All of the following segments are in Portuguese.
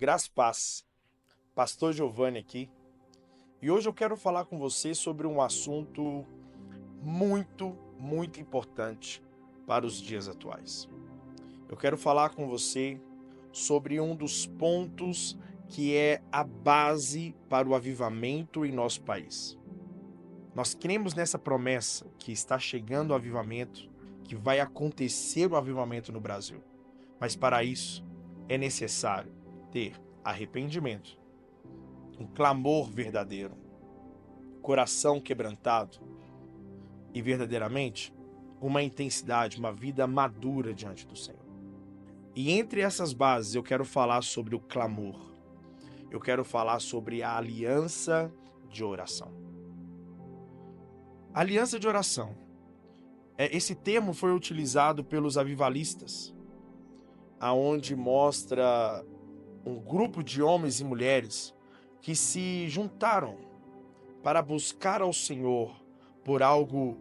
Graça e Paz, Pastor Giovanni aqui, e hoje eu quero falar com você sobre um assunto muito importante para os dias atuais. Eu quero falar com você sobre um dos pontos que é a base para o avivamento em nosso país. Nós cremos nessa promessa que está chegando o avivamento, que vai acontecer o avivamento no Brasil. Mas para isso é necessário ter arrependimento, um clamor verdadeiro, coração quebrantado e verdadeiramente uma intensidade, uma vida madura diante do Senhor. E entre essas bases eu quero falar sobre o clamor. Eu quero falar sobre a aliança de oração. Aliança de oração. Esse termo foi utilizado pelos avivalistas, aonde mostra um grupo de homens e mulheres que se juntaram para buscar ao Senhor por algo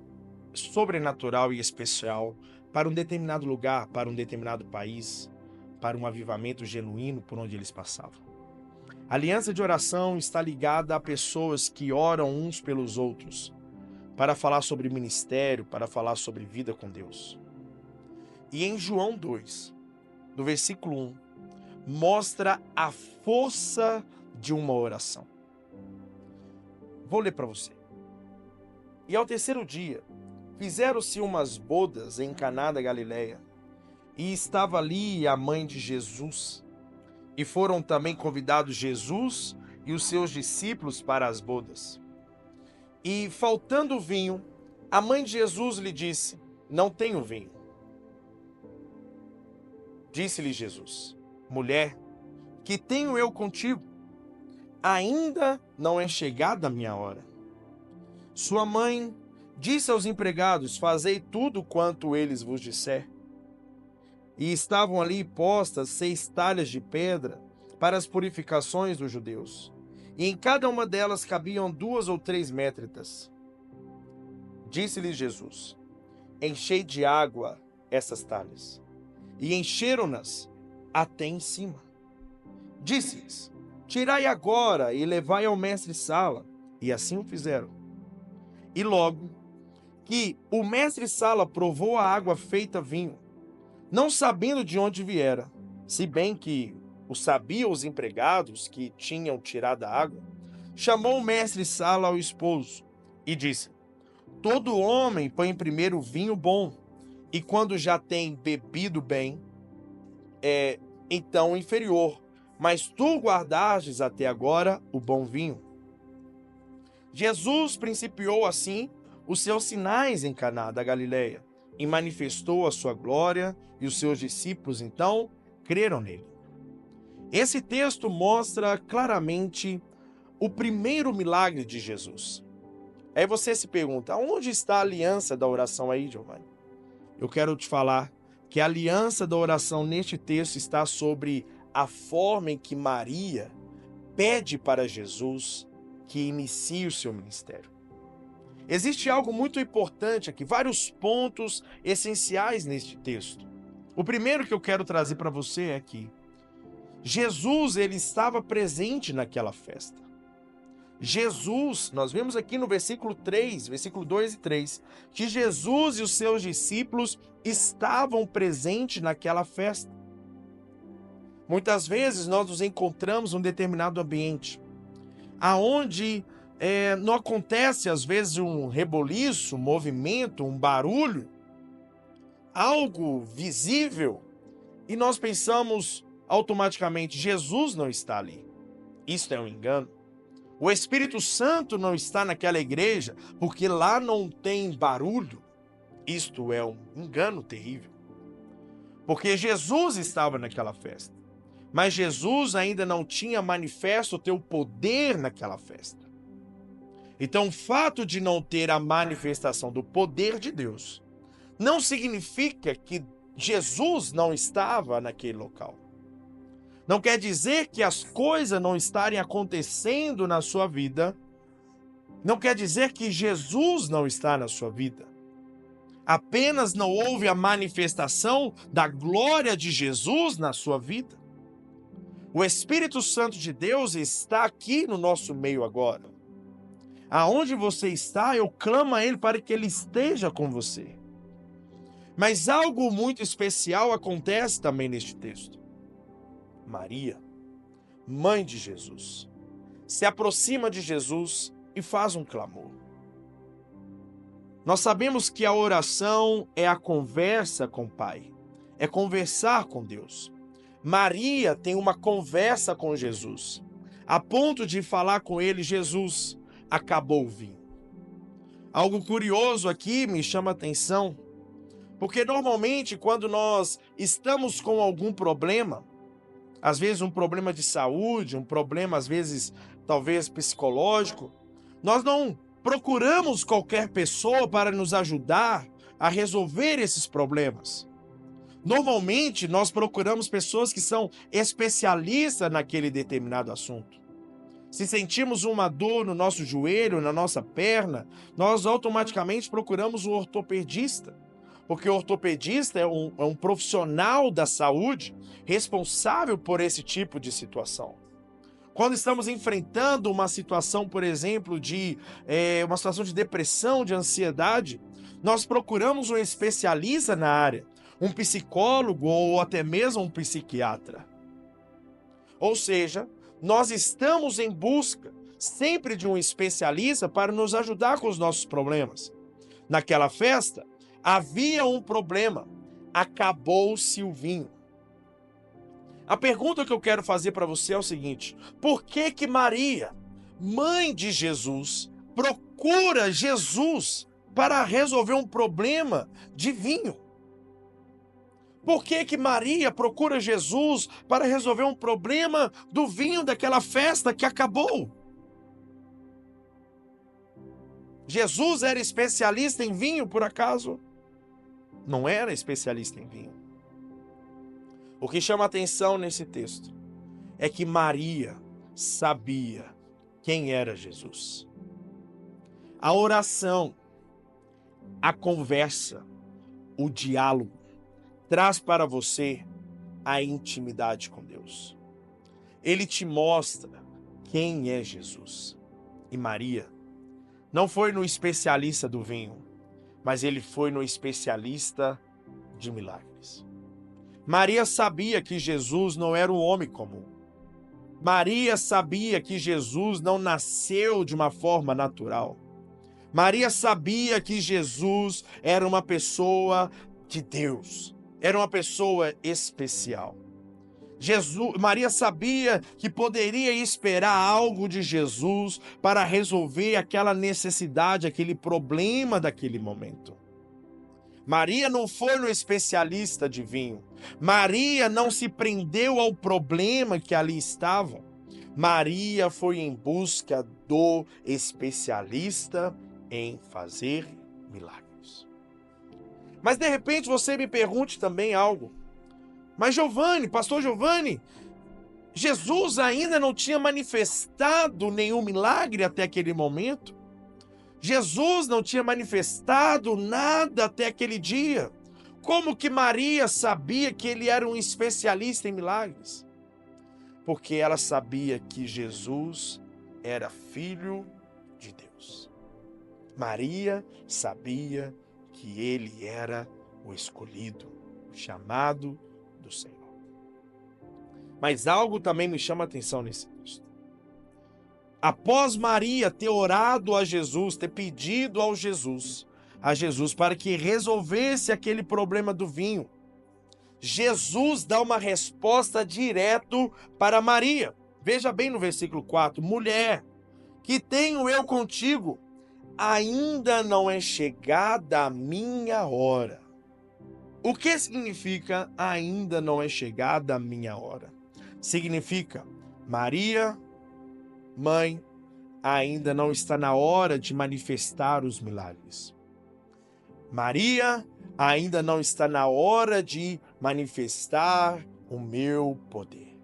sobrenatural e especial para um determinado lugar, para um determinado país, para um avivamento genuíno por onde eles passavam. A aliança de oração está ligada a pessoas que oram uns pelos outros, para falar sobre ministério, para falar sobre vida com Deus. E em João 2, do versículo 1, mostra a força de uma oração. Vou ler para você. E ao terceiro dia, fizeram-se umas bodas em Caná da Galileia, e estava ali a mãe de Jesus. E foram também convidados Jesus e os seus discípulos para as bodas. E faltando vinho, a mãe de Jesus lhe disse: não tenho vinho. Disse-lhe Jesus: mulher, que tenho eu contigo? Ainda não é chegada a minha hora. Sua mãe disse aos empregados: fazei tudo quanto eles vos disser. E estavam ali postas 6 talhas de pedra para as purificações dos judeus, e em cada uma delas cabiam 2 ou 3 métritas. Disse-lhe Jesus: enchei de água essas talhas. E encheram-nas até em cima. Disse-lhes: tirai agora e levai ao mestre-sala. E assim o fizeram. E logo que o mestre-sala provou a água feita vinho, não sabendo de onde viera, se bem que o sabiam os empregados que tinham tirado a água, chamou o mestre-sala ao esposo e disse: todo homem põe primeiro o vinho bom, e quando já tem bebido bem, então o inferior, mas tu guardastes até agora o bom vinho. Jesus principiou assim os seus sinais em Caná da Galileia, e manifestou a sua glória, e os seus discípulos então creram nele. Esse texto mostra claramente o primeiro milagre de Jesus. Aí você se pergunta: onde está a aliança da oração aí, Giovanni? Eu quero te falar que a aliança da oração neste texto está sobre a forma em que Maria pede para Jesus que inicie o seu ministério. Existe algo muito importante aqui, vários pontos essenciais neste texto. O primeiro que eu quero trazer para você é que Jesus, ele estava presente naquela festa. Jesus, nós vemos aqui no versículo 3, versículo 2 e 3, que Jesus e os seus discípulos estavam presentes naquela festa. Muitas vezes nós nos encontramos em um determinado ambiente, aonde não acontece às vezes um reboliço, um movimento, um barulho, algo visível, e nós pensamos automaticamente: Jesus não está ali. Isto é um engano. O Espírito Santo não está naquela igreja porque lá não tem barulho. Isto é um engano terrível. Porque Jesus estava naquela festa, mas Jesus ainda não tinha manifesto o teu poder naquela festa. Então, o fato de não ter a manifestação do poder de Deus não significa que Jesus não estava naquele local. Não quer dizer que as coisas não estarem acontecendo na sua vida. Não quer dizer que Jesus não está na sua vida. Apenas não houve a manifestação da glória de Jesus na sua vida. O Espírito Santo de Deus está aqui no nosso meio agora. Aonde você está, eu clamo a Ele para que Ele esteja com você. Mas algo muito especial acontece também neste texto. Maria, mãe de Jesus, se aproxima de Jesus e faz um clamor. Nós sabemos que a oração é a conversa com o Pai, é conversar com Deus. Maria tem uma conversa com Jesus, a ponto de falar com ele: Jesus, acabou o vinho. Algo curioso aqui me chama a atenção, porque normalmente quando nós estamos com algum problema, às vezes um problema de saúde, um problema às vezes talvez psicológico, nós não procuramos qualquer pessoa para nos ajudar a resolver esses problemas. Normalmente nós procuramos pessoas que são especialistas naquele determinado assunto. Se sentimos uma dor no nosso joelho, na nossa perna, nós automaticamente procuramos um ortopedista. Porque o ortopedista é um profissional da saúde responsável por esse tipo de situação. Quando estamos enfrentando uma situação, por exemplo, uma situação de depressão, de ansiedade, nós procuramos um especialista na área, um psicólogo ou até mesmo um psiquiatra. Ou seja, nós estamos em busca sempre de um especialista para nos ajudar com os nossos problemas. Naquela festa, havia um problema: acabou-se o vinho. A pergunta que eu quero fazer para você é o seguinte: por que Maria, mãe de Jesus, procura Jesus para resolver um problema de vinho? Por que Maria procura Jesus para resolver um problema do vinho daquela festa que acabou? Jesus era especialista em vinho, por acaso? Não era especialista em vinho. O que chama atenção nesse texto é que Maria sabia quem era Jesus. A oração, a conversa, o diálogo traz para você a intimidade com Deus. Ele te mostra quem é Jesus. E Maria não foi no especialista do vinho, mas ele foi no especialista de milagres. Maria sabia que Jesus não era um homem comum. Maria sabia que Jesus não nasceu de uma forma natural. Maria sabia que Jesus era uma pessoa de Deus, era uma pessoa especial. Maria sabia que poderia esperar algo de Jesus para resolver aquela necessidade, aquele problema daquele momento. Maria não foi no especialista de vinho. Maria não se prendeu ao problema que ali estava. Maria foi em busca do especialista em fazer milagres. Mas de repente você me pergunte também algo. Mas Giovanni, pastor Giovanni, Jesus ainda não tinha manifestado nenhum milagre até aquele momento? Jesus não tinha manifestado nada até aquele dia. Como que Maria sabia que ele era um especialista em milagres? Porque ela sabia que Jesus era filho de Deus. Maria sabia que ele era o escolhido, o chamado do Senhor. Mas algo também me chama a atenção nesse texto. Após Maria ter orado a Jesus, ter pedido a Jesus para que resolvesse aquele problema do vinho, Jesus dá uma resposta direto para Maria. Veja bem no versículo 4: mulher, que tenho eu contigo, ainda não é chegada a minha hora. O que significa ainda não é chegada a minha hora? Significa, Maria, mãe, ainda não está na hora de manifestar os milagres. Maria, ainda não está na hora de manifestar o meu poder.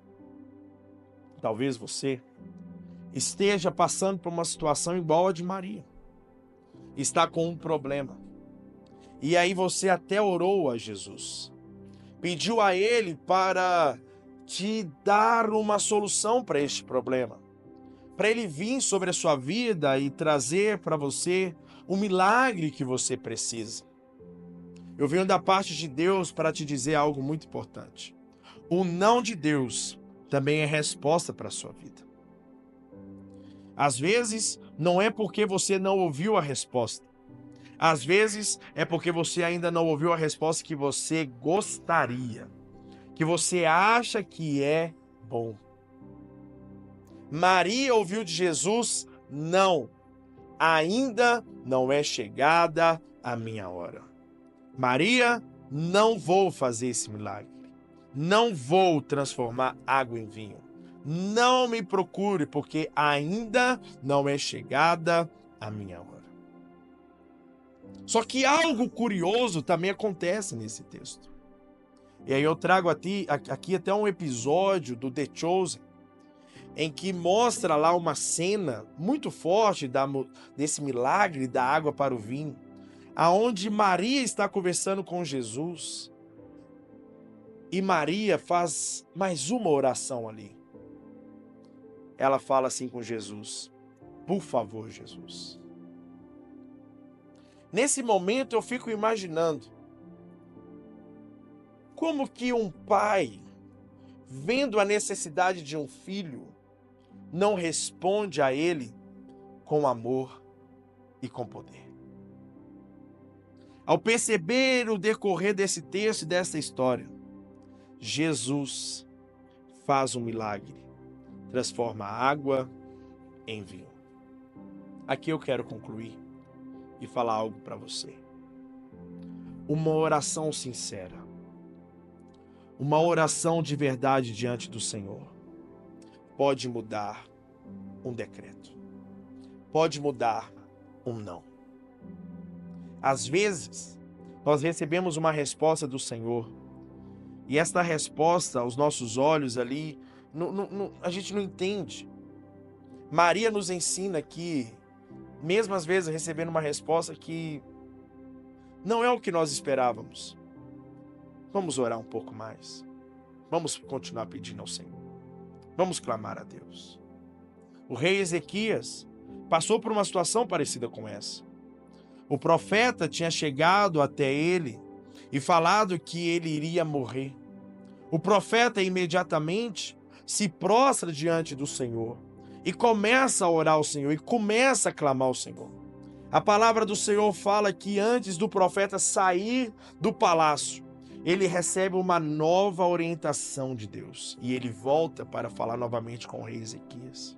Talvez você esteja passando por uma situação igual a de Maria. Está com um problema. E aí você até orou a Jesus. Pediu a ele para te dar uma solução para este problema, para ele vir sobre a sua vida e trazer para você o milagre que você precisa. Eu venho da parte de Deus para te dizer algo muito importante. O não de Deus também é resposta para a sua vida. Às vezes, não é porque você não ouviu a resposta. Às vezes, é porque você ainda não ouviu a resposta que você gostaria, que você acha que é bom. Maria ouviu de Jesus: não, ainda não é chegada a minha hora. Maria, não vou fazer esse milagre. Não vou transformar água em vinho. Não me procure, porque ainda não é chegada a minha hora. Só que algo curioso também acontece nesse texto. E aí eu trago aqui até um episódio do The Chosen, em que mostra lá uma cena muito forte desse milagre da água para o vinho, aonde Maria está conversando com Jesus. E Maria faz mais uma oração ali. Ela fala assim com Jesus: por favor, Jesus. Nesse momento eu fico imaginando como que um pai, vendo a necessidade de um filho, não responde a ele com amor e com poder. Ao perceber o decorrer desse texto e dessa história, Jesus faz um milagre, transforma a água em vinho. Aqui eu quero concluir e falar algo para você. Uma oração sincera, uma oração de verdade diante do Senhor pode mudar um decreto, pode mudar um não. Às vezes, nós recebemos uma resposta do Senhor e esta resposta, aos nossos olhos ali, a gente não entende. Maria nos ensina que, mesmo às vezes recebendo uma resposta que não é o que nós esperávamos, vamos orar um pouco mais. Vamos continuar pedindo ao Senhor. Vamos clamar a Deus. O rei Ezequias passou por uma situação parecida com essa. O profeta tinha chegado até ele e falado que ele iria morrer. O profeta imediatamente se prostra diante do Senhor e começa a orar ao Senhor e começa a clamar ao Senhor. A palavra do Senhor fala que antes do profeta sair do palácio, ele recebe uma nova orientação de Deus e ele volta para falar novamente com o rei Ezequias.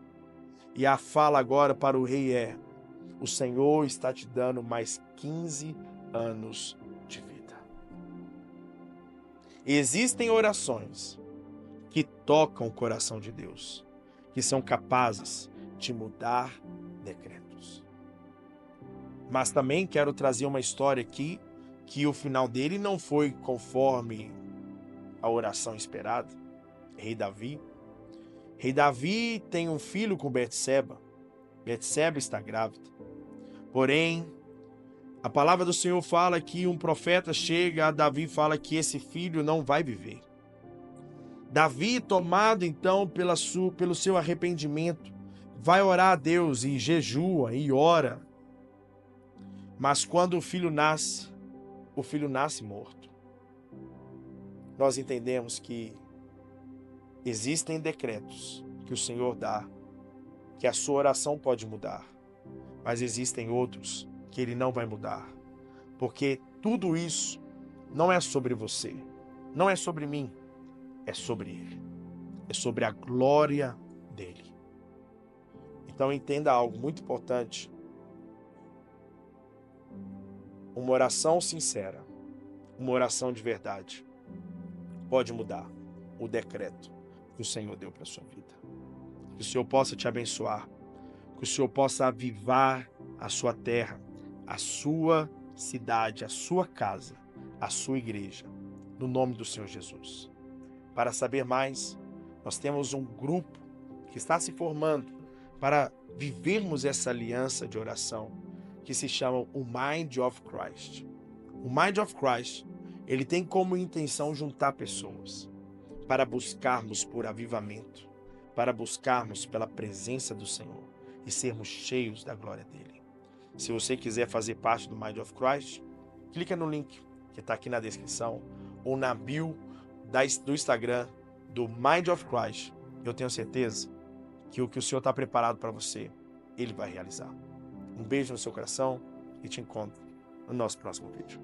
E a fala agora para o rei é: o Senhor está te dando mais 15 anos de vida. Existem orações que tocam o coração de Deus, que são capazes de mudar decretos. Mas também quero trazer uma história aqui que o final dele não foi conforme a oração esperada. Rei Davi. Rei Davi tem um filho com Betseba. Betseba está grávida. Porém, a palavra do Senhor fala que um profeta chega a Davi e fala que esse filho não vai viver. Davi, tomado então pelo seu arrependimento, vai orar a Deus e jejua e ora. Mas quando o filho nasce morto. Nós entendemos que existem decretos que o Senhor dá, que a sua oração pode mudar, mas existem outros que Ele não vai mudar, porque tudo isso não é sobre você, não é sobre mim, é sobre Ele, é sobre a glória dEle. Então entenda algo muito importante. Uma oração sincera, uma oração de verdade, pode mudar o decreto que o Senhor deu para a sua vida. Que o Senhor possa te abençoar, que o Senhor possa avivar a sua terra, a sua cidade, a sua casa, a sua igreja, no nome do Senhor Jesus. Para saber mais, nós temos um grupo que está se formando para vivermos essa aliança de oração, que se chama o Mind of Christ. O Mind of Christ, ele tem como intenção juntar pessoas para buscarmos por avivamento, para buscarmos pela presença do Senhor e sermos cheios da glória dele. Se você quiser fazer parte do Mind of Christ, clica no link que está aqui na descrição ou na bio do Instagram do Mind of Christ. Eu tenho certeza que o que o Senhor está preparado para você, Ele vai realizar. Um beijo no seu coração e te encontro no nosso próximo vídeo.